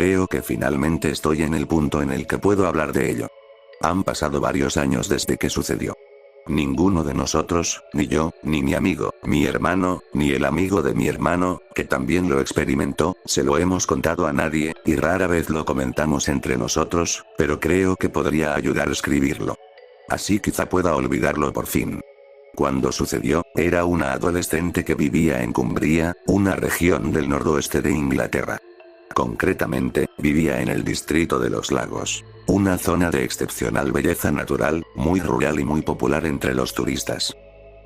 Creo que finalmente estoy en el punto en el que puedo hablar de ello. Han pasado varios años desde que sucedió. Ninguno de nosotros, ni yo, ni mi amigo, mi hermano, ni el amigo de mi hermano, que también lo experimentó, se lo hemos contado a nadie, y rara vez lo comentamos entre nosotros, pero creo que podría ayudar a escribirlo. Así quizá pueda olvidarlo por fin. Cuando sucedió, era una adolescente que vivía en Cumbria, una región del noroeste de Inglaterra. Concretamente, vivía en el distrito de los Lagos, una zona de excepcional belleza natural, muy rural y muy popular entre los turistas.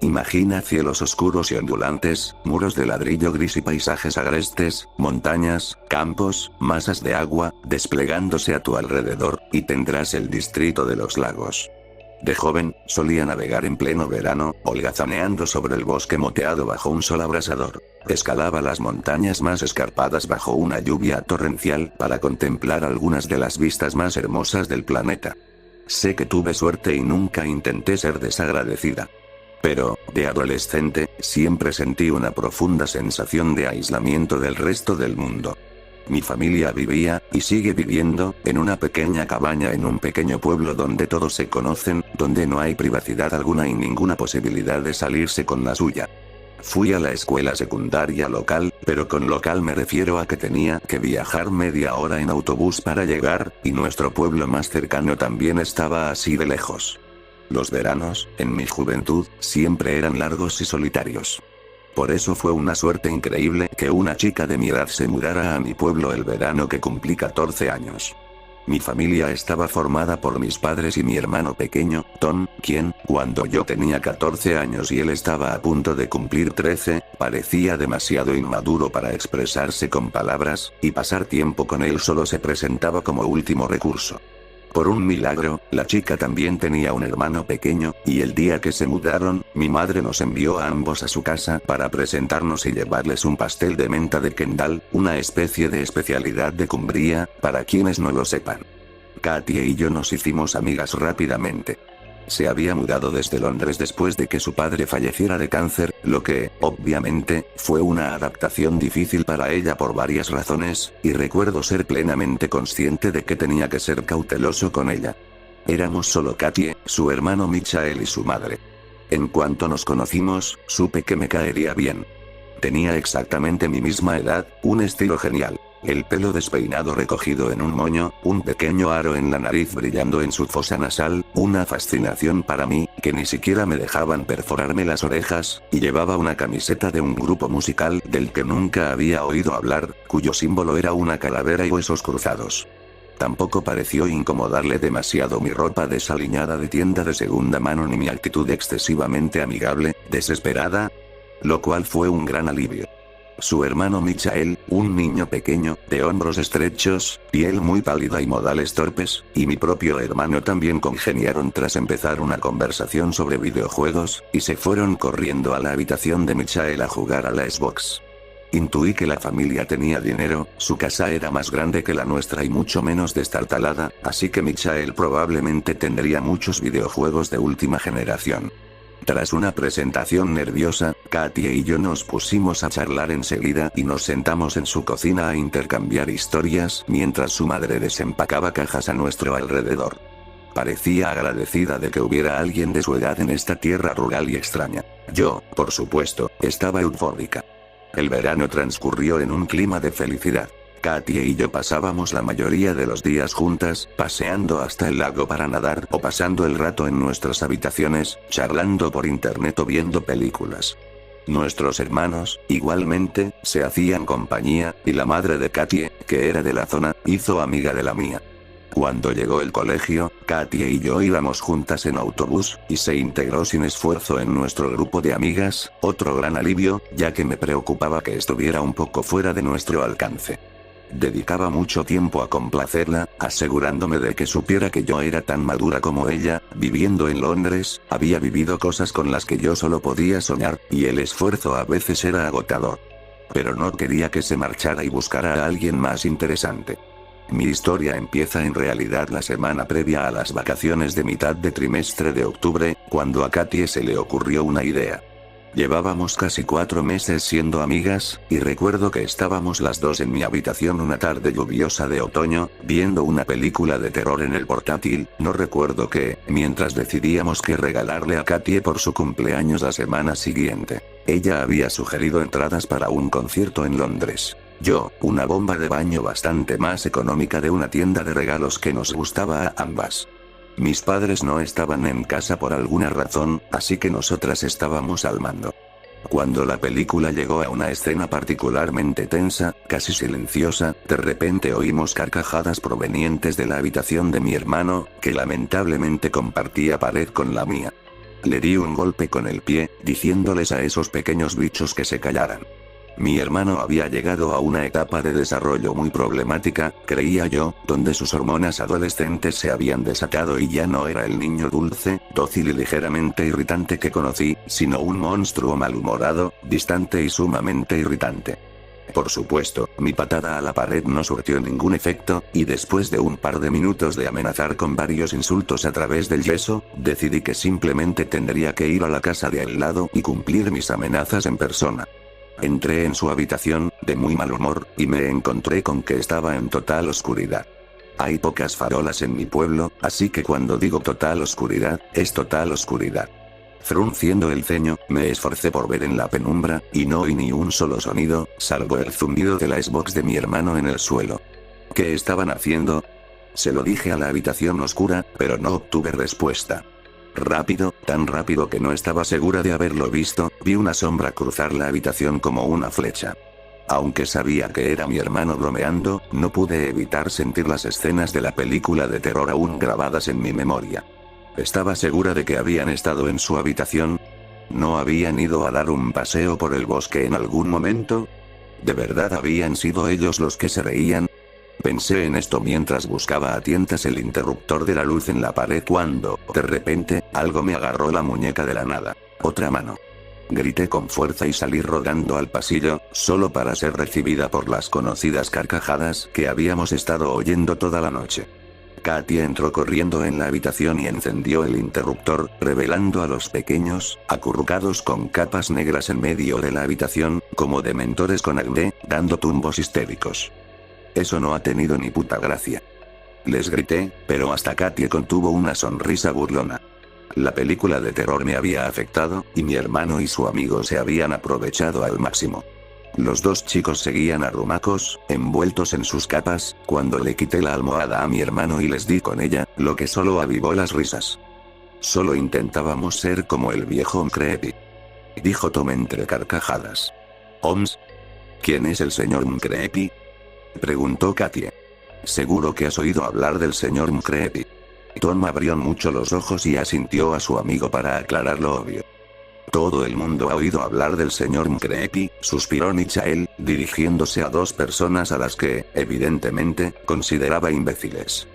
Imagina cielos oscuros y ondulantes, muros de ladrillo gris y paisajes agrestes, montañas, campos, masas de agua, desplegándose a tu alrededor, y tendrás el distrito de los Lagos. De joven, solía navegar en pleno verano, holgazaneando sobre el bosque moteado bajo un sol abrasador. Escalaba las montañas más escarpadas bajo una lluvia torrencial para contemplar algunas de las vistas más hermosas del planeta. Sé que tuve suerte y nunca intenté ser desagradecida. Pero, de adolescente, siempre sentí una profunda sensación de aislamiento del resto del mundo. Mi familia vivía, y sigue viviendo, en una pequeña cabaña en un pequeño pueblo donde todos se conocen, donde no hay privacidad alguna y ninguna posibilidad de salirse con la suya. Fui a la escuela secundaria local, pero con local me refiero a que tenía que viajar media hora en autobús para llegar, y nuestro pueblo más cercano también estaba así de lejos. Los veranos, en mi juventud, siempre eran largos y solitarios. Por eso fue una suerte increíble que una chica de mi edad se mudara a mi pueblo el verano que cumplí 14 años. Mi familia estaba formada por mis padres y mi hermano pequeño, Tom, quien, cuando yo tenía 14 años y él estaba a punto de cumplir 13, parecía demasiado inmaduro para expresarse con palabras, y pasar tiempo con él solo se presentaba como último recurso. Por un milagro, la chica también tenía un hermano pequeño, y el día que se mudaron, mi madre nos envió a ambos a su casa para presentarnos y llevarles un pastel de menta de Kendal, una especie de especialidad de Cumbria, para quienes no lo sepan. Katie y yo nos hicimos amigas rápidamente. Se había mudado desde Londres después de que su padre falleciera de cáncer, lo que, obviamente, fue una adaptación difícil para ella por varias razones, y recuerdo ser plenamente consciente de que tenía que ser cauteloso con ella. Éramos solo Katie, su hermano Michael y su madre. En cuanto nos conocimos, supe que me caería bien. Tenía exactamente mi misma edad, un estilo genial. El pelo despeinado recogido en un moño, un pequeño aro en la nariz brillando en su fosa nasal, una fascinación para mí, que ni siquiera me dejaban perforarme las orejas, y llevaba una camiseta de un grupo musical del que nunca había oído hablar, cuyo símbolo era una calavera y huesos cruzados. Tampoco pareció incomodarle demasiado mi ropa desaliñada de tienda de segunda mano ni mi actitud excesivamente amigable, desesperada, lo cual fue un gran alivio. Su hermano Michael, un niño pequeño, de hombros estrechos, piel muy pálida y modales torpes, y mi propio hermano también congeniaron tras empezar una conversación sobre videojuegos, y se fueron corriendo a la habitación de Michael a jugar a la Xbox. Intuí que la familia tenía dinero, su casa era más grande que la nuestra y mucho menos destartalada, así que Michael probablemente tendría muchos videojuegos de última generación. Tras una presentación nerviosa, Katie y yo nos pusimos a charlar enseguida y nos sentamos en su cocina a intercambiar historias mientras su madre desempacaba cajas a nuestro alrededor. Parecía agradecida de que hubiera alguien de su edad en esta tierra rural y extraña. Yo, por supuesto, estaba eufórica. El verano transcurrió en un clima de felicidad. Katie y yo pasábamos la mayoría de los días juntas, paseando hasta el lago para nadar o pasando el rato en nuestras habitaciones, charlando por internet o viendo películas. Nuestros hermanos, igualmente, se hacían compañía, y la madre de Katie, que era de la zona, hizo amiga de la mía. Cuando llegó el colegio, Katie y yo íbamos juntas en autobús, y se integró sin esfuerzo en nuestro grupo de amigas, otro gran alivio, ya que me preocupaba que estuviera un poco fuera de nuestro alcance. Dedicaba mucho tiempo a complacerla, asegurándome de que supiera que yo era tan madura como ella, viviendo en Londres, había vivido cosas con las que yo solo podía soñar, y el esfuerzo a veces era agotador. Pero no quería que se marchara y buscara a alguien más interesante. Mi historia empieza en realidad la semana previa a las vacaciones de mitad de trimestre de octubre, cuando a Katie se le ocurrió una idea. Llevábamos casi 4 meses siendo amigas, y recuerdo que estábamos las dos en mi habitación una tarde lluviosa de otoño, viendo una película de terror en el portátil, no recuerdo qué, mientras decidíamos qué regalarle a Katie por su cumpleaños la semana siguiente. Ella había sugerido entradas para un concierto en Londres. Yo, una bomba de baño bastante más económica de una tienda de regalos que nos gustaba a ambas. Mis padres no estaban en casa por alguna razón, así que nosotras estábamos al mando. Cuando la película llegó a una escena particularmente tensa, casi silenciosa, de repente oímos carcajadas provenientes de la habitación de mi hermano, que lamentablemente compartía pared con la mía. Le di un golpe con el pie, diciéndoles a esos pequeños bichos que se callaran. Mi hermano había llegado a una etapa de desarrollo muy problemática, creía yo, donde sus hormonas adolescentes se habían desatado y ya no era el niño dulce, dócil y ligeramente irritante que conocí, sino un monstruo malhumorado, distante y sumamente irritante. Por supuesto, mi patada a la pared no surtió ningún efecto, y después de un par de minutos de amenazar con varios insultos a través del yeso, decidí que simplemente tendría que ir a la casa de al lado y cumplir mis amenazas en persona. Entré en su habitación, de muy mal humor, y me encontré con que estaba en total oscuridad. Hay pocas farolas en mi pueblo, así que cuando digo total oscuridad, es total oscuridad. Frunciendo el ceño, me esforcé por ver en la penumbra, y no oí ni un solo sonido, salvo el zumbido de la Xbox de mi hermano en el suelo. ¿Qué estaban haciendo? Se lo dije a la habitación oscura, pero no obtuve respuesta. Rápido, tan rápido que no estaba segura de haberlo visto, vi una sombra cruzar la habitación como una flecha. Aunque sabía que era mi hermano bromeando, no pude evitar sentir las escenas de la película de terror aún grabadas en mi memoria. ¿Estaba segura de que habían estado en su habitación? ¿No habían ido a dar un paseo por el bosque en algún momento? ¿De verdad habían sido ellos los que se reían? Pensé en esto mientras buscaba a tientas el interruptor de la luz en la pared cuando, de repente, algo me agarró la muñeca de la nada. Otra mano. Grité con fuerza y salí rodando al pasillo, solo para ser recibida por las conocidas carcajadas que habíamos estado oyendo toda la noche. Katie entró corriendo en la habitación y encendió el interruptor, revelando a los pequeños, acurrucados con capas negras en medio de la habitación, como dementores con acné, dando tumbos histéricos. Eso no ha tenido ni puta gracia. Les grité, pero hasta Katie contuvo una sonrisa burlona. La película de terror me había afectado, y mi hermano y su amigo se habían aprovechado al máximo. Los dos chicos seguían arrumacos, envueltos en sus capas, cuando le quité la almohada a mi hermano y les di con ella, lo que solo avivó las risas. Solo intentábamos ser como el viejo Mcreepy, dijo Tom entre carcajadas. ¿Oms? ¿Quién es el señor Mcreepy?, preguntó Katie. Seguro que has oído hablar del señor Mcreepy. Tom abrió mucho los ojos y asintió a su amigo para aclarar lo obvio. Todo el mundo ha oído hablar del señor Mcreepy, suspiró Michael, dirigiéndose a dos personas a las que, evidentemente, consideraba imbéciles.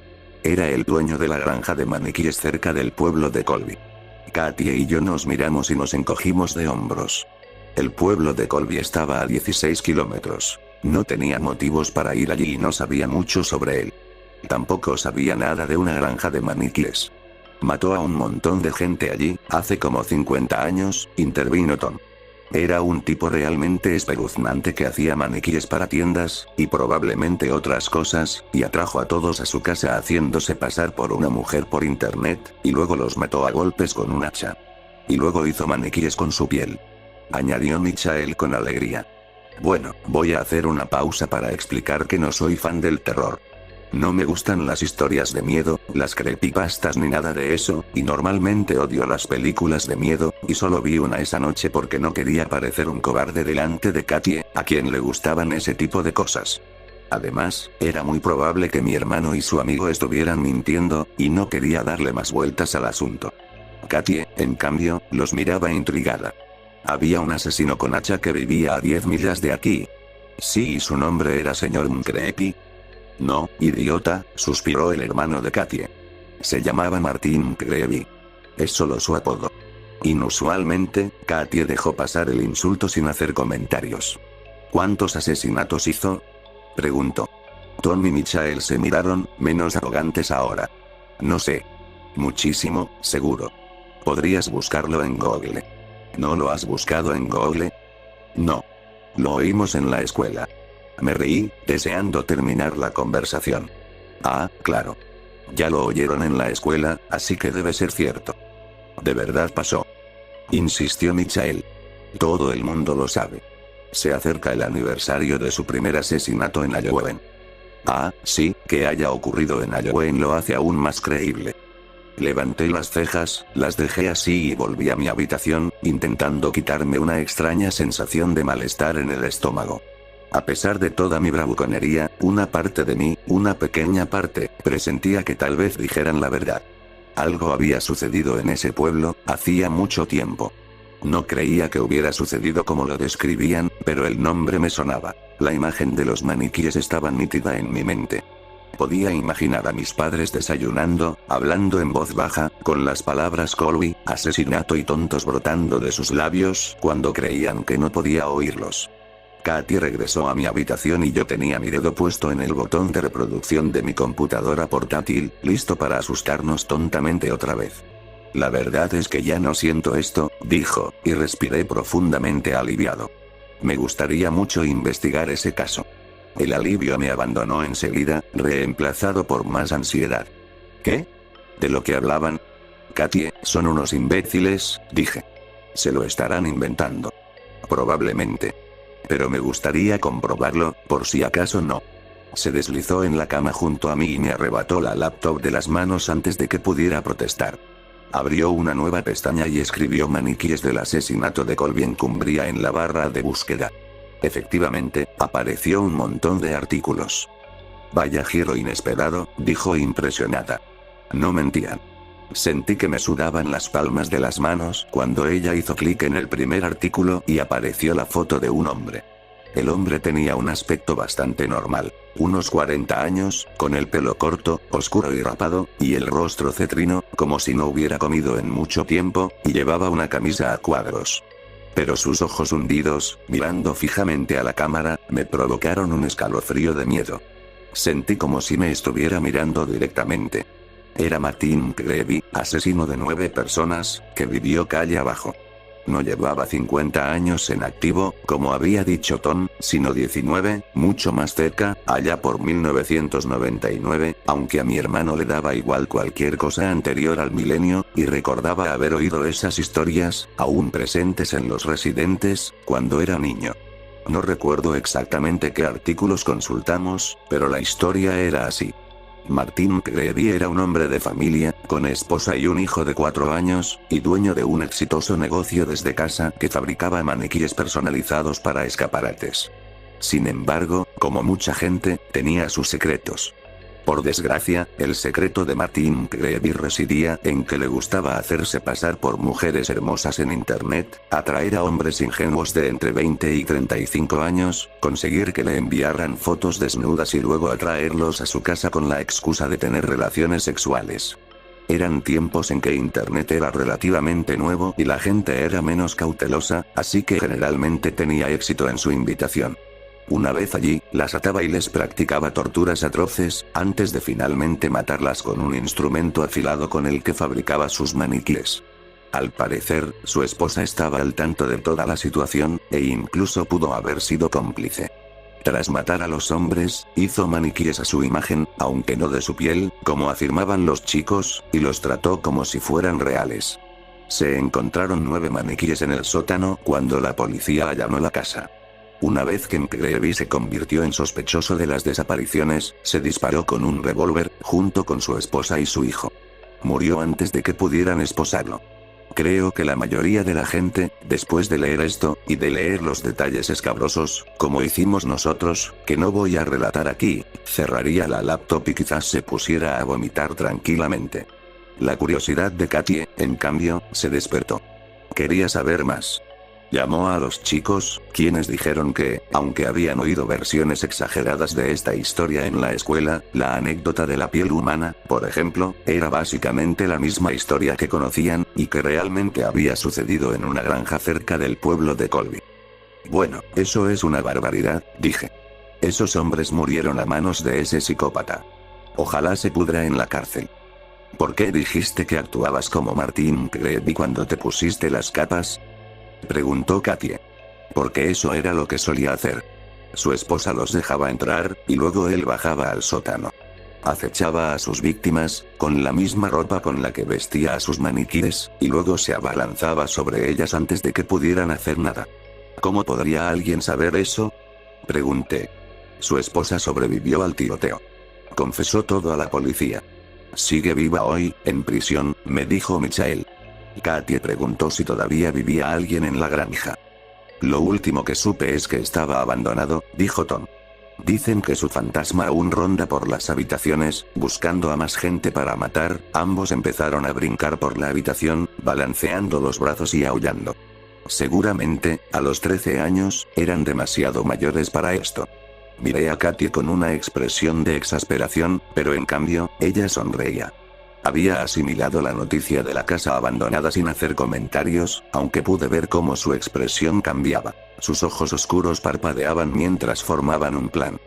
Era el dueño de la granja de maniquíes cerca del pueblo de Colby. Katie y yo nos miramos y nos encogimos de hombros. El pueblo de Colby estaba a 16 kilómetros. No tenía motivos para ir allí y no sabía mucho sobre él. Tampoco sabía nada de una granja de maniquíes. Mató a un montón de gente allí, hace como 50 años, intervino Tom. Era un tipo realmente espeluznante que hacía maniquíes para tiendas, y probablemente otras cosas, y atrajo a todos a su casa haciéndose pasar por una mujer por internet, y luego los mató a golpes con un hacha. Y luego hizo maniquíes con su piel, añadió Michael con alegría. Bueno, voy a hacer una pausa para explicar que no soy fan del terror. No me gustan las historias de miedo, las creepypastas ni nada de eso, y normalmente odio las películas de miedo, y solo vi una esa noche porque no quería parecer un cobarde delante de Katie, a quien le gustaban ese tipo de cosas. Además, era muy probable que mi hermano y su amigo estuvieran mintiendo, y no quería darle más vueltas al asunto. Katie, en cambio, los miraba intrigada. Había un asesino con hacha que vivía a 10 millas de aquí. Sí, y su nombre era señor Mcreepy. No, idiota, suspiró el hermano de Katie. Se llamaba Martin Mcreepy. Es solo su apodo. Inusualmente, Katie dejó pasar el insulto sin hacer comentarios. ¿Cuántos asesinatos hizo?, preguntó. Tom y Michael se miraron, menos arrogantes ahora. No sé. Muchísimo, seguro. Podrías buscarlo en Google. ¿No lo has buscado en Google? No. Lo oímos en la escuela. Me reí, deseando terminar la conversación. Ah, claro. Ya lo oyeron en la escuela, así que debe ser cierto. ¿De verdad pasó?, insistió Michael. Todo el mundo lo sabe. Se acerca el aniversario de su primer asesinato en Iowa. Ah, sí, que haya ocurrido en Iowa lo hace aún más creíble. Levanté las cejas, las dejé así y volví a mi habitación, intentando quitarme una extraña sensación de malestar en el estómago. A pesar de toda mi bravuconería, una parte de mí, una pequeña parte, presentía que tal vez dijeran la verdad. Algo había sucedido en ese pueblo, hacía mucho tiempo. No creía que hubiera sucedido como lo describían, pero el nombre me sonaba. La imagen de los maniquíes estaba nítida en mi mente. Podía imaginar a mis padres desayunando, hablando en voz baja, con las palabras Colby, asesinato y tontos brotando de sus labios, cuando creían que no podía oírlos. Katy regresó a mi habitación y yo tenía mi dedo puesto en el botón de reproducción de mi computadora portátil, listo para asustarnos tontamente otra vez. La verdad es que ya no siento esto, dijo, y respiré profundamente aliviado. Me gustaría mucho investigar ese caso. El alivio me abandonó enseguida, reemplazado por más ansiedad. ¿Qué? ¿De lo que hablaban? Katy, son unos imbéciles, dije. Se lo estarán inventando. Probablemente. Pero me gustaría comprobarlo, por si acaso no. Se deslizó en la cama junto a mí y me arrebató la laptop de las manos antes de que pudiera protestar. Abrió una nueva pestaña y escribió maniquíes del asesinato de Colby en Cumbria en la barra de búsqueda. Efectivamente, apareció un montón de artículos. Vaya giro inesperado, dijo impresionada. No mentían. Sentí que me sudaban las palmas de las manos cuando ella hizo clic en el primer artículo y apareció la foto de un hombre. El hombre tenía un aspecto bastante normal, unos 40 años, con el pelo corto, oscuro y rapado, y el rostro cetrino, como si no hubiera comido en mucho tiempo, y llevaba una camisa a cuadros. Pero sus ojos hundidos, mirando fijamente a la cámara, me provocaron un escalofrío de miedo. Sentí como si me estuviera mirando directamente. Era Martin McGreevy, asesino de 9 personas, que vivió calle abajo. No llevaba 50 años en activo, como había dicho Tom, sino 19, mucho más cerca, allá por 1999, aunque a mi hermano le daba igual cualquier cosa anterior al milenio, y recordaba haber oído esas historias, aún presentes en los residentes, cuando era niño. No recuerdo exactamente qué artículos consultamos, pero la historia era así. Martin McGreevy era un hombre de familia, con esposa y un hijo de 4 años, y dueño de un exitoso negocio desde casa que fabricaba maniquíes personalizados para escaparates. Sin embargo, como mucha gente, tenía sus secretos. Por desgracia, el secreto de Martin McGreevy residía en que le gustaba hacerse pasar por mujeres hermosas en internet, atraer a hombres ingenuos de entre 20 y 35 años, conseguir que le enviaran fotos desnudas y luego atraerlos a su casa con la excusa de tener relaciones sexuales. Eran tiempos en que internet era relativamente nuevo y la gente era menos cautelosa, así que generalmente tenía éxito en su invitación. Una vez allí, las ataba y les practicaba torturas atroces, antes de finalmente matarlas con un instrumento afilado con el que fabricaba sus maniquíes. Al parecer, su esposa estaba al tanto de toda la situación, e incluso pudo haber sido cómplice. Tras matar a los hombres, hizo maniquíes a su imagen, aunque no de su piel, como afirmaban los chicos, y los trató como si fueran reales. Se encontraron 9 maniquíes en el sótano cuando la policía allanó la casa. Una vez que McGreevy se convirtió en sospechoso de las desapariciones, se disparó con un revólver, junto con su esposa y su hijo. Murió antes de que pudieran esposarlo. Creo que la mayoría de la gente, después de leer esto, y de leer los detalles escabrosos, como hicimos nosotros, que no voy a relatar aquí, cerraría la laptop y quizás se pusiera a vomitar tranquilamente. La curiosidad de Katy, en cambio, se despertó. Quería saber más. Llamó a los chicos, quienes dijeron que, aunque habían oído versiones exageradas de esta historia en la escuela, la anécdota de la piel humana, por ejemplo, era básicamente la misma historia que conocían, y que realmente había sucedido en una granja cerca del pueblo de Colby. Bueno, eso es una barbaridad, dije. Esos hombres murieron a manos de ese psicópata. Ojalá se pudra en la cárcel. ¿Por qué dijiste que actuabas como Martin McGreevy cuando te pusiste las capas? Preguntó Katie. Porque eso era lo que solía hacer. Su esposa los dejaba entrar, y luego él bajaba al sótano. Acechaba a sus víctimas, con la misma ropa con la que vestía a sus maniquíes, y luego se abalanzaba sobre ellas antes de que pudieran hacer nada. ¿Cómo podría alguien saber eso? Pregunté. Su esposa sobrevivió al tiroteo. Confesó todo a la policía. Sigue viva hoy, en prisión, me dijo Michael. Katie preguntó si todavía vivía alguien en la granja. Lo último que supe es que estaba abandonado, dijo Tom. Dicen que su fantasma aún ronda por las habitaciones, buscando a más gente para matar. Ambos empezaron a brincar por la habitación, balanceando los brazos y aullando. Seguramente, a los 13 años, eran demasiado mayores para esto. Miré a Katie con una expresión de exasperación, pero en cambio, ella sonreía. Había asimilado la noticia de la casa abandonada sin hacer comentarios, aunque pude ver cómo su expresión cambiaba. Sus ojos oscuros parpadeaban mientras formaban un plan.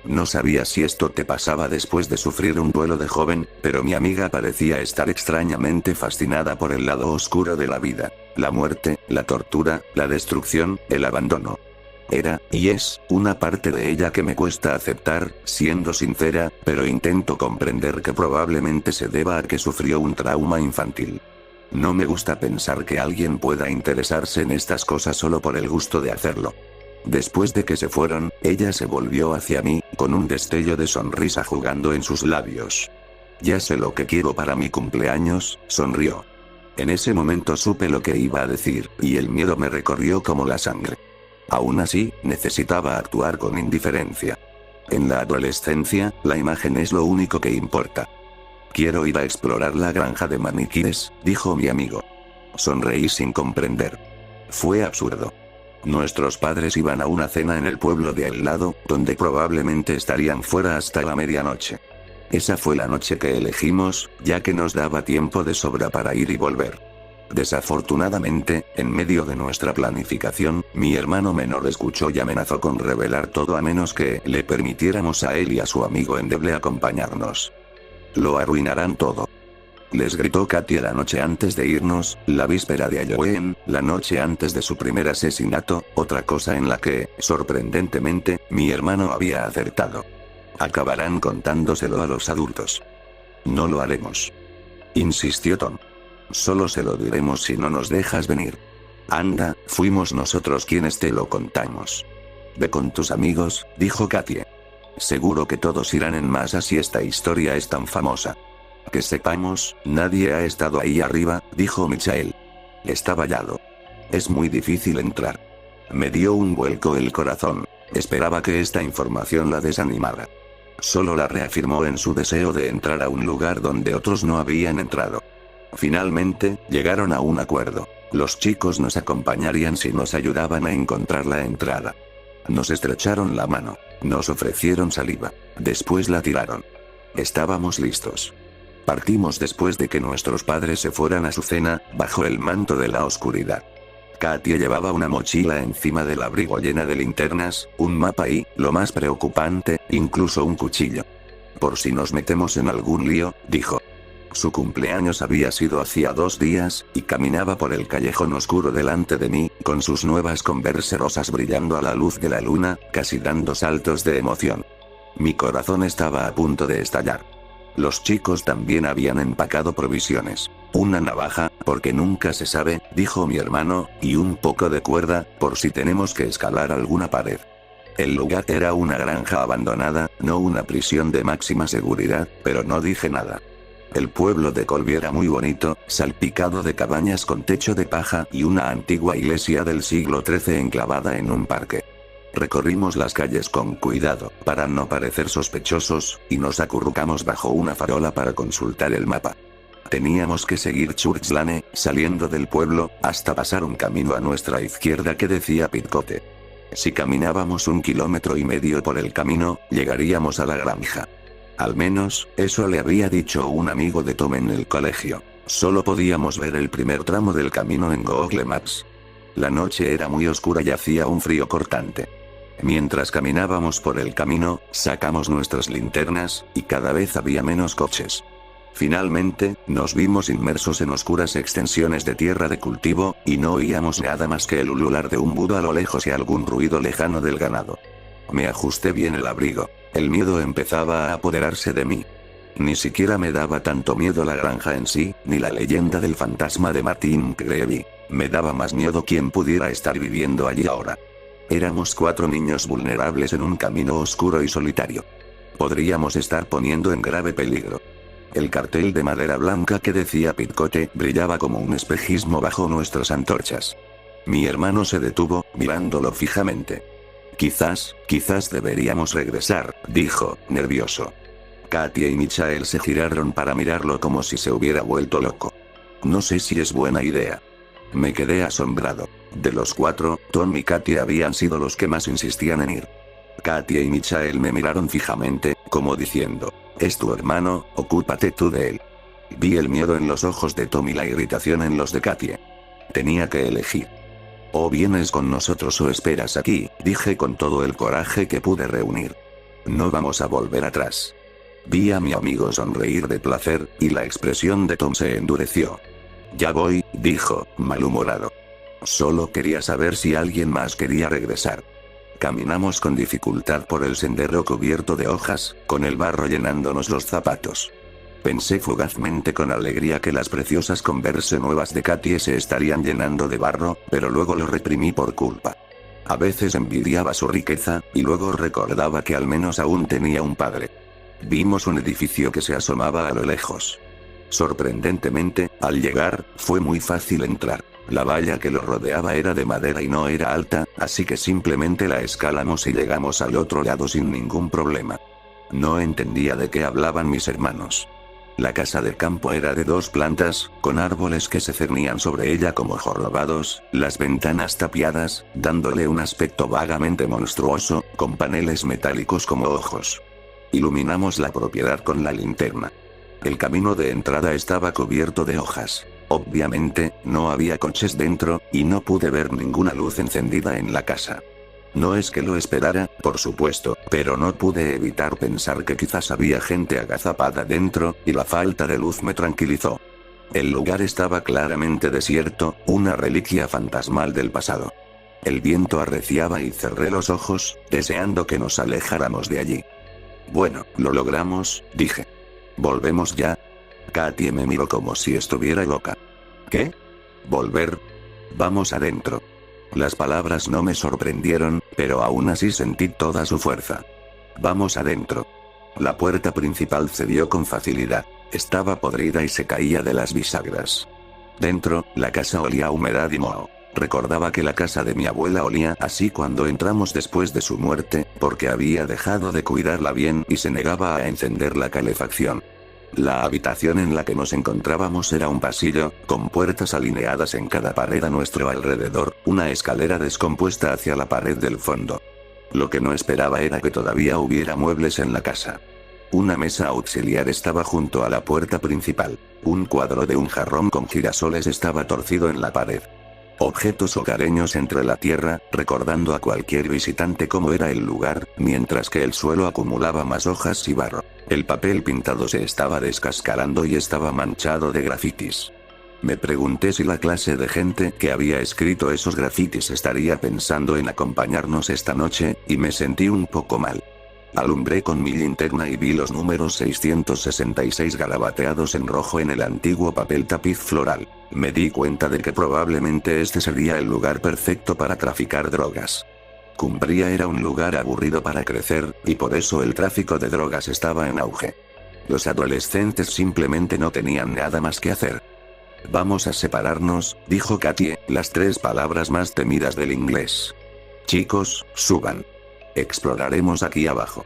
No sabía si esto te pasaba después de sufrir un duelo de joven, pero mi amiga parecía estar extrañamente fascinada por el lado oscuro de la vida. La muerte, la tortura, la destrucción, el abandono. Era, y es, una parte de ella que me cuesta aceptar, siendo sincera, pero intento comprender que probablemente se deba a que sufrió un trauma infantil. No me gusta pensar que alguien pueda interesarse en estas cosas solo por el gusto de hacerlo. Después de que se fueron, ella se volvió hacia mí, con un destello de sonrisa jugando en sus labios. Ya sé lo que quiero para mi cumpleaños, sonrió. En ese momento supe lo que iba a decir, y el miedo me recorrió como la sangre. Aún así, necesitaba actuar con indiferencia. En la adolescencia, la imagen es lo único que importa. Quiero ir a explorar la granja de maniquíes, dijo mi amigo. Sonreí sin comprender. Fue absurdo. Nuestros padres iban a una cena en el pueblo de al lado, donde probablemente estarían fuera hasta la medianoche. Esa fue la noche que elegimos, ya que nos daba tiempo de sobra para ir y volver. Desafortunadamente, en medio de nuestra planificación, mi hermano menor escuchó y amenazó con revelar todo a menos que le permitiéramos a él y a su amigo endeble acompañarnos. Lo arruinarán todo. Les gritó Katie la noche antes de irnos, la víspera de Halloween, la noche antes de su primer asesinato, otra cosa en la que, sorprendentemente, mi hermano había acertado. Acabarán contándoselo a los adultos. No lo haremos. Insistió Tom. Solo se lo diremos si no nos dejas venir. Anda, fuimos nosotros quienes te lo contamos. Ve con tus amigos, dijo Katie. Seguro que todos irán en masa si esta historia es tan famosa. Que sepamos, nadie ha estado ahí arriba, dijo Michael. Está vallado. Es muy difícil entrar. Me dio un vuelco el corazón. Esperaba que esta información la desanimara. Solo la reafirmó en su deseo de entrar a un lugar donde otros no habían entrado. Finalmente, llegaron a un acuerdo. Los chicos nos acompañarían si nos ayudaban a encontrar la entrada. Nos estrecharon la mano. Nos ofrecieron saliva. Después la tiraron. Estábamos listos. Partimos después de que nuestros padres se fueran a su cena, bajo el manto de la oscuridad. Katie llevaba una mochila encima del abrigo llena de linternas, un mapa y, lo más preocupante, incluso un cuchillo. Por si nos metemos en algún lío, dijo. Su cumpleaños había sido hacía 2 días, y caminaba por el callejón oscuro delante de mí, con sus nuevas Converse rosas brillando a la luz de la luna, casi dando saltos de emoción. Mi corazón estaba a punto de estallar. Los chicos también habían empacado provisiones. Una navaja, porque nunca se sabe, dijo mi hermano, y un poco de cuerda, por si tenemos que escalar alguna pared. El lugar era una granja abandonada, no una prisión de máxima seguridad, pero no dije nada. El pueblo de Colby era muy bonito, salpicado de cabañas con techo de paja y una antigua iglesia del siglo XIII enclavada en un parque. Recorrimos las calles con cuidado, para no parecer sospechosos, y nos acurrucamos bajo una farola para consultar el mapa. Teníamos que seguir Church Lane, saliendo del pueblo, hasta pasar un camino a nuestra izquierda que decía Pitcote. Si caminábamos 1,5 kilómetros por el camino, llegaríamos a la granja. Al menos, eso le había dicho un amigo de Tom en el colegio. Solo podíamos ver el primer tramo del camino en Google Maps. La noche era muy oscura y hacía un frío cortante. Mientras caminábamos por el camino, sacamos nuestras linternas, y cada vez había menos coches. Finalmente, nos vimos inmersos en oscuras extensiones de tierra de cultivo, y no oíamos nada más que el ulular de un búho a lo lejos y algún ruido lejano del ganado. Me ajusté bien el abrigo. El miedo empezaba a apoderarse de mí. Ni siquiera me daba tanto miedo la granja en sí, ni la leyenda del fantasma de Martin Creevy. Me daba más miedo quien pudiera estar viviendo allí ahora. Éramos 4 niños vulnerables en un camino oscuro y solitario. Podríamos estar poniendo en grave peligro. El cartel de madera blanca que decía Pitcote brillaba como un espejismo bajo nuestras antorchas. Mi hermano se detuvo, mirándolo fijamente. Quizás deberíamos regresar, dijo, nervioso. Katia y Michael se giraron para mirarlo como si se hubiera vuelto loco. No sé si es buena idea. Me quedé asombrado. De los 4, Tom y Katia habían sido los que más insistían en ir. Katia y Michael me miraron fijamente, como diciendo, es tu hermano, ocúpate tú de él. Vi el miedo en los ojos de Tom y la irritación en los de Katia. Tenía que elegir. O vienes con nosotros o esperas aquí, dije con todo el coraje que pude reunir. No vamos a volver atrás. Vi a mi amigo sonreír de placer, y la expresión de Tom se endureció. Ya voy, dijo, malhumorado. Solo quería saber si alguien más quería regresar. Caminamos con dificultad por el sendero cubierto de hojas, con el barro llenándonos los zapatos. Pensé fugazmente con alegría que las preciosas Converse nuevas de Katie se estarían llenando de barro, pero luego lo reprimí por culpa. A veces envidiaba su riqueza, y luego recordaba que al menos aún tenía un padre. Vimos un edificio que se asomaba a lo lejos. Sorprendentemente, al llegar, fue muy fácil entrar. La valla que lo rodeaba era de madera y no era alta, así que simplemente la escalamos y llegamos al otro lado sin ningún problema. No entendía de qué hablaban mis hermanos. La casa de campo era de 2 plantas, con árboles que se cernían sobre ella como jorobados, las ventanas tapiadas, dándole un aspecto vagamente monstruoso, con paneles metálicos como ojos. Iluminamos la propiedad con la linterna. El camino de entrada estaba cubierto de hojas. Obviamente, no había coches dentro, y no pude ver ninguna luz encendida en la casa. No es que lo esperara, por supuesto, pero no pude evitar pensar que quizás había gente agazapada dentro, y la falta de luz me tranquilizó. El lugar estaba claramente desierto, una reliquia fantasmal del pasado. El viento arreciaba y cerré los ojos, deseando que nos alejáramos de allí. Bueno, lo logramos, dije. ¿Volvemos ya? Katie me miró como si estuviera loca. ¿Qué? ¿Volver? Vamos adentro. Las palabras no me sorprendieron, pero aún así sentí toda su fuerza. Vamos adentro. La puerta principal cedió con facilidad. Estaba podrida y se caía de las bisagras. Dentro, la casa olía a humedad y moho. Recordaba que la casa de mi abuela olía así cuando entramos después de su muerte, porque había dejado de cuidarla bien y se negaba a encender la calefacción. La habitación en la que nos encontrábamos era un pasillo, con puertas alineadas en cada pared a nuestro alrededor, una escalera descompuesta hacia la pared del fondo. Lo que no esperaba era que todavía hubiera muebles en la casa. Una mesa auxiliar estaba junto a la puerta principal. Un cuadro de un jarrón con girasoles estaba torcido en la pared. Objetos hogareños entre la tierra, recordando a cualquier visitante cómo era el lugar, mientras que el suelo acumulaba más hojas y barro. El papel pintado se estaba descascarando y estaba manchado de grafitis. Me pregunté si la clase de gente que había escrito esos grafitis estaría pensando en acompañarnos esta noche, y me sentí un poco mal. Alumbré con mi linterna y vi los números 666 garabateados en rojo en el antiguo papel tapiz floral. Me di cuenta de que probablemente este sería el lugar perfecto para traficar drogas. Cumbria era un lugar aburrido para crecer, y por eso el tráfico de drogas estaba en auge. Los adolescentes simplemente no tenían nada más que hacer. Vamos a separarnos, dijo Katie, las 3 palabras más temidas del inglés. Chicos, suban. Exploraremos aquí abajo.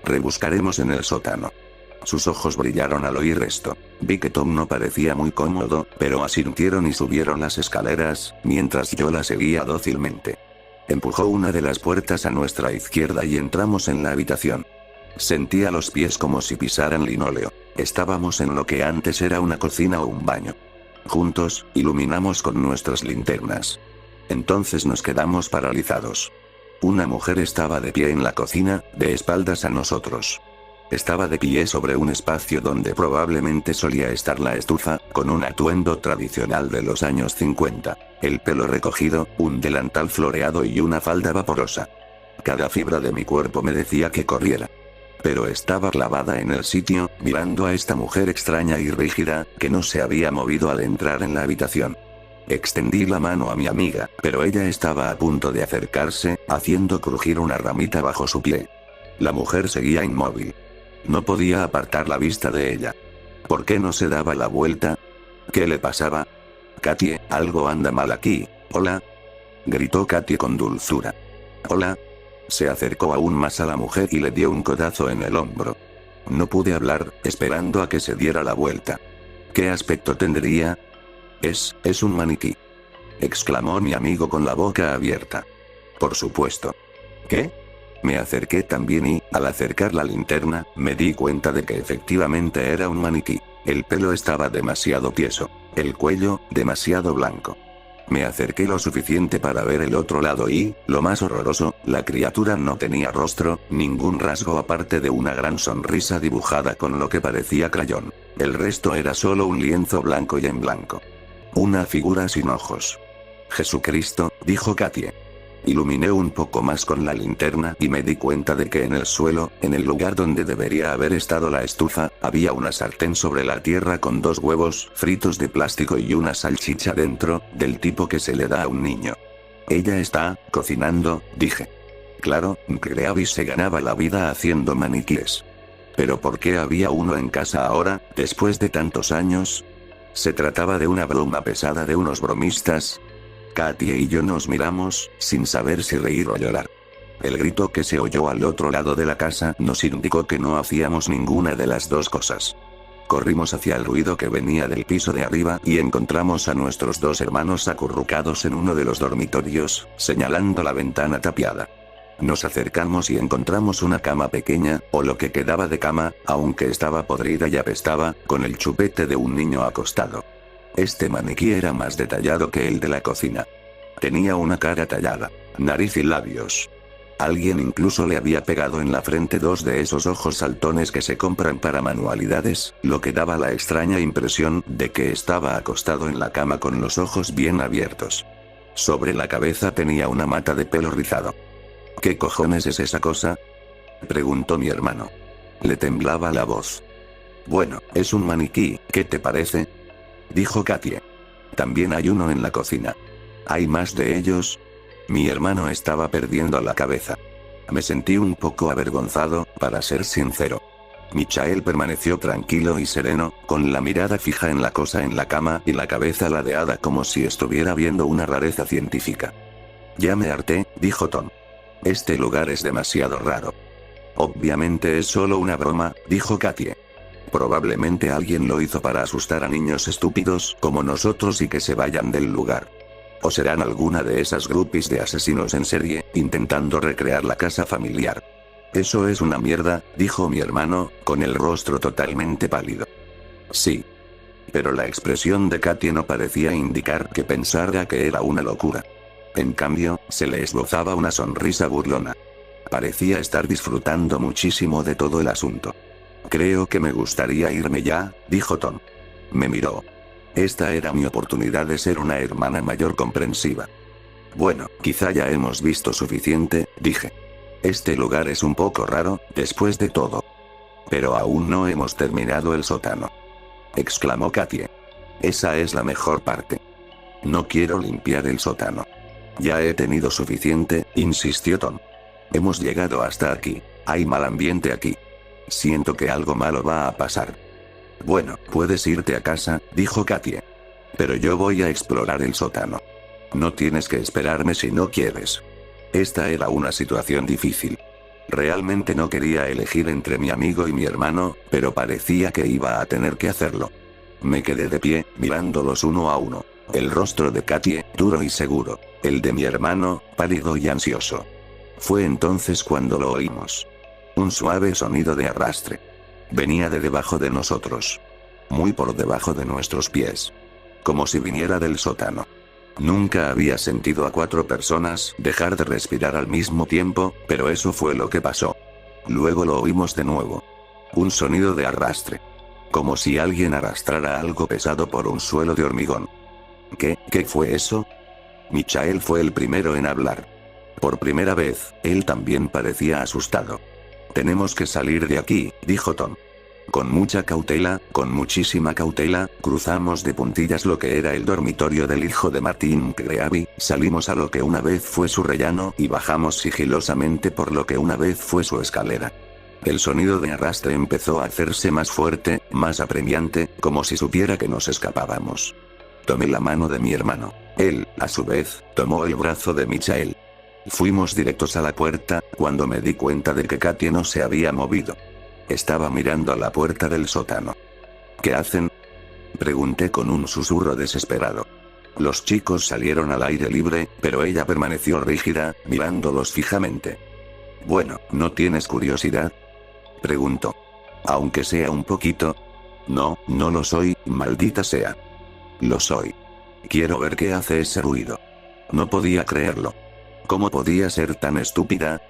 Rebuscaremos en el sótano. Sus ojos brillaron al oír esto. Vi que Tom no parecía muy cómodo, pero asintieron y subieron las escaleras, mientras yo la seguía dócilmente. Empujó una de las puertas a nuestra izquierda y entramos en la habitación. Sentía los pies como si pisaran linóleo. Estábamos en lo que antes era una cocina o un baño. Juntos, iluminamos con nuestras linternas. Entonces nos quedamos paralizados. Una mujer estaba de pie en la cocina, de espaldas a nosotros. Estaba de pie sobre un espacio donde probablemente solía estar la estufa, con un atuendo tradicional de los años 50. El pelo recogido, un delantal floreado y una falda vaporosa. Cada fibra de mi cuerpo me decía que corriera. Pero estaba clavada en el sitio, mirando a esta mujer extraña y rígida, que no se había movido al entrar en la habitación. Extendí la mano a mi amiga, pero ella estaba a punto de acercarse, haciendo crujir una ramita bajo su pie. La mujer seguía inmóvil. No podía apartar la vista de ella. ¿Por qué no se daba la vuelta? ¿Qué le pasaba? Katie, algo anda mal aquí. ¿Hola? Gritó Katie con dulzura. ¿Hola? Se acercó aún más a la mujer y le dio un codazo en el hombro. No pude hablar, esperando a que se diera la vuelta. ¿Qué aspecto tendría? Es un maniquí. Exclamó mi amigo con la boca abierta. Por supuesto. ¿Qué? Me acerqué también y, al acercar la linterna, me di cuenta de que efectivamente era un maniquí. El pelo estaba demasiado tieso. El cuello, demasiado blanco. Me acerqué lo suficiente para ver el otro lado y, lo más horroroso, la criatura no tenía rostro, ningún rasgo aparte de una gran sonrisa dibujada con lo que parecía crayón. El resto era solo un lienzo blanco y en blanco. Una figura sin ojos. Jesucristo, dijo Katie. Iluminé un poco más con la linterna y me di cuenta de que en el suelo, en el lugar donde debería haber estado la estufa, había una sartén sobre la tierra con 2 huevos fritos de plástico y una salchicha dentro, del tipo que se le da a un niño. Ella está cocinando, dije. Claro, Greavis se ganaba la vida haciendo maniquíes. Pero ¿por qué había uno en casa ahora, después de tantos años? ¿Se trataba de una broma pesada de unos bromistas? Katie y yo nos miramos, sin saber si reír o llorar. El grito que se oyó al otro lado de la casa nos indicó que no hacíamos ninguna de las dos cosas. Corrimos hacia el ruido que venía del piso de arriba y encontramos a nuestros 2 hermanos acurrucados en uno de los dormitorios, señalando la ventana tapiada. Nos acercamos y encontramos una cama pequeña, o lo que quedaba de cama, aunque estaba podrida y apestaba, con el chupete de un niño acostado. Este maniquí era más detallado que el de la cocina. Tenía una cara tallada, nariz y labios. Alguien incluso le había pegado en la frente 2 de esos ojos saltones que se compran para manualidades, lo que daba la extraña impresión de que estaba acostado en la cama con los ojos bien abiertos. Sobre la cabeza tenía una mata de pelo rizado. ¿Qué cojones es esa cosa?, preguntó mi hermano. Le temblaba la voz. Bueno, es un maniquí, ¿qué te parece?, dijo Katie. También hay uno en la cocina. ¿Hay más de ellos? Mi hermano estaba perdiendo la cabeza. Me sentí un poco avergonzado, para ser sincero. Michael permaneció tranquilo y sereno, con la mirada fija en la cosa en la cama y la cabeza ladeada como si estuviera viendo una rareza científica. Ya me harté, dijo Tom. Este lugar es demasiado raro. Obviamente es solo una broma, dijo Katie. Probablemente alguien lo hizo para asustar a niños estúpidos como nosotros y que se vayan del lugar. O serán alguna de esas groupies de asesinos en serie, intentando recrear la casa familiar. Eso es una mierda, dijo mi hermano, con el rostro totalmente pálido. Sí. Pero la expresión de Katie no parecía indicar que pensara que era una locura. En cambio, se le esbozaba una sonrisa burlona. Parecía estar disfrutando muchísimo de todo el asunto. Creo que me gustaría irme ya, dijo Tom. Me miró. Esta era mi oportunidad de ser una hermana mayor comprensiva. Bueno, quizá ya hemos visto suficiente, dije. Este lugar es un poco raro, después de todo. Pero aún no hemos terminado el sótano, exclamó Katie. Esa es la mejor parte. No quiero limpiar el sótano. Ya he tenido suficiente, insistió Tom. Hemos llegado hasta aquí. Hay mal ambiente aquí. Siento que algo malo va a pasar. Bueno, puedes irte a casa, dijo Katie. Pero yo voy a explorar el sótano. No tienes que esperarme si no quieres. Esta era una situación difícil. Realmente no quería elegir entre mi amigo y mi hermano, pero parecía que iba a tener que hacerlo. Me quedé de pie, mirándolos uno a uno. El rostro de Katie, duro y seguro. El de mi hermano, pálido y ansioso. Fue entonces cuando lo oímos. Un suave sonido de arrastre. Venía de debajo de nosotros. Muy por debajo de nuestros pies. Como si viniera del sótano. Nunca había sentido a 4 personas dejar de respirar al mismo tiempo, pero eso fue lo que pasó. Luego lo oímos de nuevo. Un sonido de arrastre. Como si alguien arrastrara algo pesado por un suelo de hormigón. ¿Qué fue eso? Michael fue el primero en hablar. Por primera vez, él también parecía asustado. Tenemos que salir de aquí, dijo Tom. Con mucha cautela, con muchísima cautela, cruzamos de puntillas lo que era el dormitorio del hijo de Martin Creevy, salimos a lo que una vez fue su rellano y bajamos sigilosamente por lo que una vez fue su escalera. El sonido de arrastre empezó a hacerse más fuerte, más apremiante, como si supiera que nos escapábamos. Tomé la mano de mi hermano. Él, a su vez, tomó el brazo de Michael. Fuimos directos a la puerta, cuando me di cuenta de que Katie no se había movido. Estaba mirando a la puerta del sótano. ¿Qué hacen? Pregunté con un susurro desesperado. Los chicos salieron al aire libre, pero ella permaneció rígida, mirándolos fijamente. Bueno, ¿no tienes curiosidad? Preguntó. Aunque sea un poquito. No, no lo soy, maldita sea. Lo soy. Quiero ver qué hace ese ruido. No podía creerlo. ¿Cómo podía ser tan estúpida?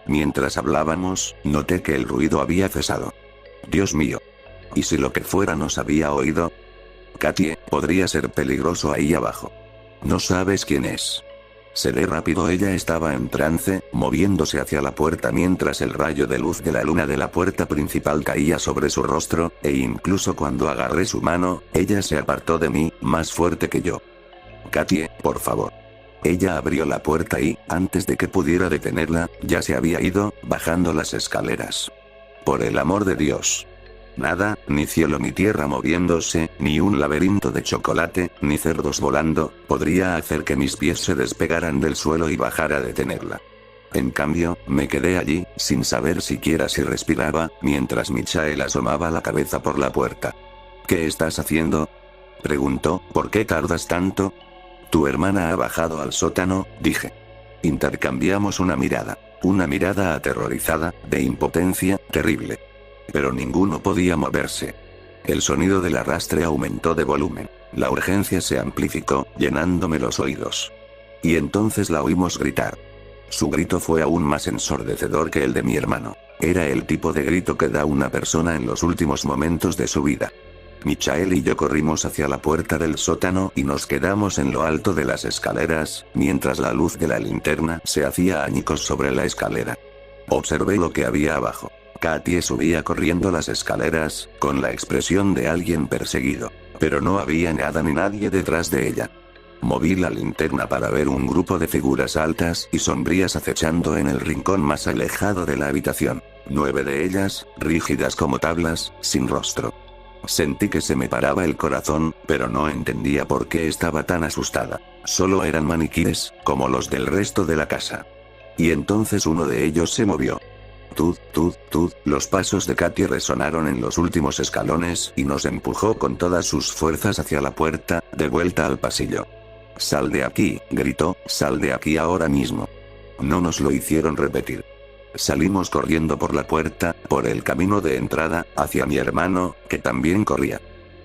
Mientras hablábamos, noté que el ruido había cesado. Dios mío. ¿Y si lo que fuera nos había oído? Katie, podría ser peligroso ahí abajo. No sabes quién es. Seré rápido. Ella estaba en trance, moviéndose hacia la puerta mientras el rayo de luz de la luna de la puerta principal caía sobre su rostro, e incluso cuando agarré su mano, ella se apartó de mí, más fuerte que yo. Katie, por favor. Ella abrió la puerta y, antes de que pudiera detenerla, ya se había ido, bajando las escaleras. Por el amor de Dios. Nada, ni cielo ni tierra moviéndose, ni un laberinto de chocolate, ni cerdos volando, podría hacer que mis pies se despegaran del suelo y bajara a detenerla. En cambio, me quedé allí, sin saber siquiera si respiraba, mientras Michael asomaba la cabeza por la puerta. ¿Qué estás haciendo? Preguntó. ¿Por qué tardas tanto? Tu hermana ha bajado al sótano, dije. Intercambiamos una mirada aterrorizada, de impotencia, terrible. Pero ninguno podía moverse. El sonido del arrastre aumentó de volumen. La urgencia se amplificó, llenándome los oídos. Y entonces la oímos gritar. Su grito fue aún más ensordecedor que el de mi hermano. Era el tipo de grito que da una persona en los últimos momentos de su vida. Michael y yo corrimos hacia la puerta del sótano y nos quedamos en lo alto de las escaleras, mientras la luz de la linterna se hacía añicos sobre la escalera. Observé lo que había abajo. Katie subía corriendo las escaleras, con la expresión de alguien perseguido. Pero no había nada ni nadie detrás de ella. Moví la linterna para ver un grupo de figuras altas y sombrías acechando en el rincón más alejado de la habitación. 9 de ellas, rígidas como tablas, sin rostro. Sentí que se me paraba el corazón, pero no entendía por qué estaba tan asustada. Solo eran maniquíes, como los del resto de la casa. Y entonces uno de ellos se movió. Tud, los pasos de Katie resonaron en los últimos escalones y nos empujó con todas sus fuerzas hacia la puerta, de vuelta al pasillo. Sal de aquí, gritó, sal de aquí ahora mismo. No nos lo hicieron repetir. Salimos corriendo por la puerta, por el camino de entrada, hacia mi hermano, que también corría.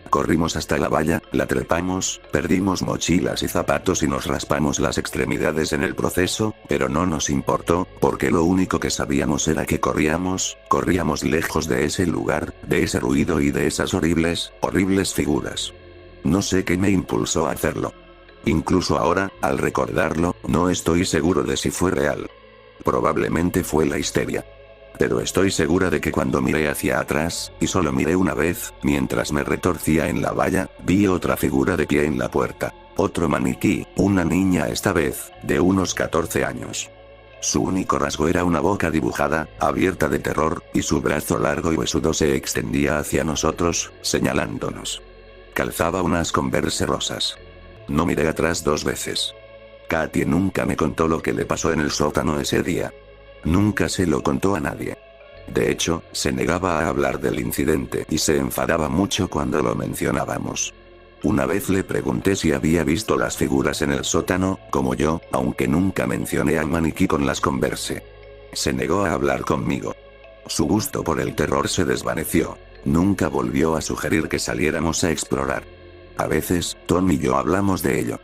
Corrimos hasta la valla, la trepamos, perdimos mochilas y zapatos y nos raspamos las extremidades en el proceso, pero no nos importó, porque lo único que sabíamos era que corríamos lejos de ese lugar, de ese ruido y de esas horribles figuras. No sé qué me impulsó a hacerlo. Incluso ahora, al recordarlo, no estoy seguro de si fue real. Probablemente fue la histeria. Pero estoy segura de que cuando miré hacia atrás, y solo miré una vez, mientras me retorcía en la valla, vi otra figura de pie en la puerta. Otro maniquí, una niña esta vez, de unos 14 años. Su único rasgo era una boca dibujada, abierta de terror, y su brazo largo y huesudo se extendía hacia nosotros, señalándonos. Calzaba unas Converse rosas. No miré atrás 2 veces. Katie nunca me contó lo que le pasó en el sótano ese día. Nunca se lo contó a nadie. De hecho, se negaba a hablar del incidente y se enfadaba mucho cuando lo mencionábamos. Una vez le pregunté si había visto las figuras en el sótano, como yo, aunque nunca mencioné al maniquí con las Converse. Se negó a hablar conmigo. Su gusto por el terror se desvaneció. Nunca volvió a sugerir que saliéramos a explorar. A veces, Tom y yo hablamos de ello.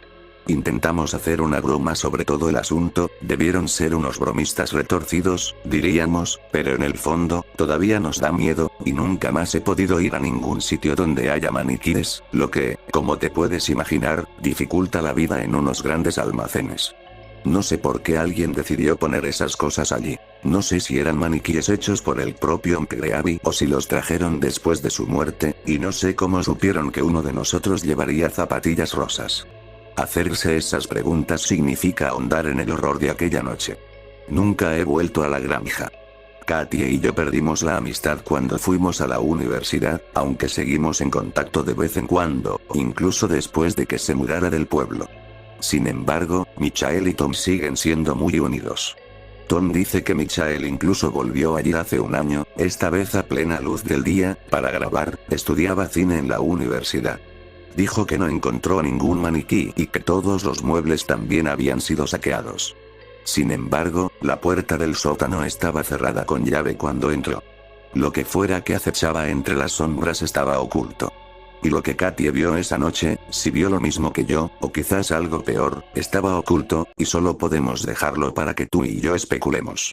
Intentamos hacer una broma sobre todo el asunto, debieron ser unos bromistas retorcidos, diríamos, pero en el fondo, todavía nos da miedo, y nunca más he podido ir a ningún sitio donde haya maniquíes, lo que, como te puedes imaginar, dificulta la vida en unos grandes almacenes. No sé por qué alguien decidió poner esas cosas allí. No sé si eran maniquíes hechos por el propio Mpegreavi o si los trajeron después de su muerte, y no sé cómo supieron que uno de nosotros llevaría zapatillas rosas. Hacerse esas preguntas significa ahondar en el horror de aquella noche. Nunca he vuelto a la granja. Katie y yo perdimos la amistad cuando fuimos a la universidad, aunque seguimos en contacto de vez en cuando, incluso después de que se mudara del pueblo. Sin embargo, Michael y Tom siguen siendo muy unidos. Tom dice que Michael incluso volvió allí hace un año, esta vez a plena luz del día, para grabar, estudiaba cine en la universidad. Dijo que no encontró ningún maniquí y que todos los muebles también habían sido saqueados. Sin embargo, la puerta del sótano estaba cerrada con llave cuando entró. Lo que fuera que acechaba entre las sombras estaba oculto. Y lo que Katie vio esa noche, si vio lo mismo que yo, o quizás algo peor, estaba oculto, y solo podemos dejarlo para que tú y yo especulemos.